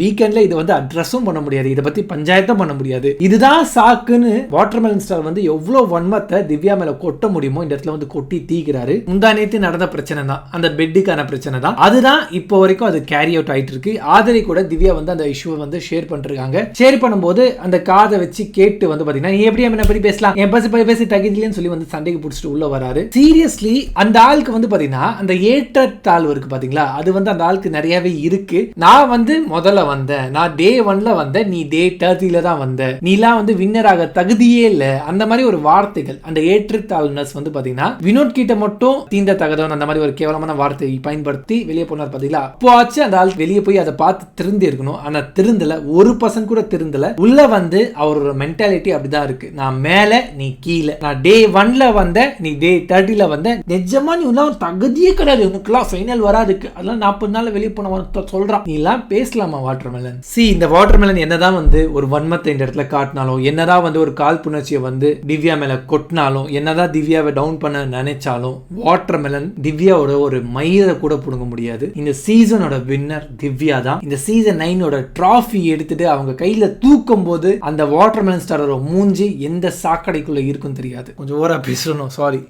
வீக்கெண்ட்ல இது வந்து அட்ரஸும் பண்ண முடியாது, இதை பத்தி பஞ்சாயத்தும் பண்ண முடியாது. இதுதான் சாக்குன்னு வாட்டர்மெலன் ஸ்டார் வந்து எவ்வளவு வன்மத்தை திவ்யா மேல கொட்ட முடியுமோ இந்த இடத்துல வந்து கொட்டி தீக்கிறாரு. முந்தானேத்து நடந்த பிரச்சனை தான், அந்த பெட்டுக்கான பிரச்சனை தான். அதுதான் இப்போ வரைக்கும் அது கேரி அவுட் ஆயிட்டு இருக்கு. ஆதரி கூட திவ்யா வந்து அந்த இஷ்யூவை வந்து ஷேர் பண்ணிருக்காங்க. ஷேர் பண்ணும்போது அந்த காதை வச்சு கேட்டு வந்து பாத்தீங்கன்னா, நீ எப்படி என்ன பத்தி பேசலாம், என் பேசி தகுதியிலன்னு சொல்லி வந்து சண்டைக்கு பிடிச்சிட்டு உள்ள வராரு. சீரியஸ்லி அந்த ஆளுக்கு வந்து பாத்தீங்கன்னா அந்த ஏற்றத்தாழ்வு இருக்கு பாத்தீங்களா, அது வந்து அந்த ஆளுக்கு நிறையவே இருக்கு. நான் வந்து முதல்ல வந்தேன், நான் டே 1ல வந்தேன், நீ டே 30ல தான் வந்த, நீலாம் வந்து வின்னராக தகுதியே இல்ல, அந்த மாதிரி ஒரு வார்த்தைகள், அந்த ஏற்றத்தாழ்வுனஸ் வந்து பாத்தீங்கன்னா வினோத் கிட்ட மட்டும் தீண்ட தகதவன் அந்த மாதிரி ஒரு கேவலமான வார்த்தையை பயன்படுத்தி வெளியே போனார் பாத்தீங்களா. அப்போ ஆச்சு அந்த ஆள் வெளியே போய் அதை பார்த்து திருந்தி இருக்கணும். ஆனா திருந்தல, 1% கூட திருந்தல. உள்ள வந்து அவரோட மென்டாலிட்டி அப்படிதான் இருக்கு, நான் மேல நீ கீழே, நான் டே 1ல வந்த, நீ டே 30ல வந்த, நிஜமா நீ ஒரு தகுதியே கிடையாது, உனக்குலாம் ஃபைனல் வராதுக்கு, அதெல்லாம் 40 நாள் வெளியே போன சொல்றான். நீ எல்லாம் பேசலாமா வாட்டர்மெலன்? இந்த வாட்டர்மெலன் என்னதான் வந்து ஒரு வன்மத்தை இந்த இடத்துல காட்டினாலும், என்னதான் வந்து ஒரு காழ்ப்புணர்ச்சியை வந்து திவ்யா மேல கொட்டினாலும், என்னதான் திவ்யாவை டவுன் பண்ண நினைச்சாலும், வாட்டர்மெலன் திவ்யாவோட ஒரு மயிரை கூட புடுங்க முடியாது. இந்த சீசனோட வின்னர் திவ்யா தான். இந்த சீசன் 9ஓட டிராஃபி எடுத்துட்டு அவங்க கையில தூக்கும் போது அந்த வாட்டர்மெலன் ஸ்டாரோட மூஞ்சி எந்த சாக்கடைக்குள்ள இருக்குன்னு தெரியாது. கொஞ்சம் ஓவரா பேசணும், சாரி.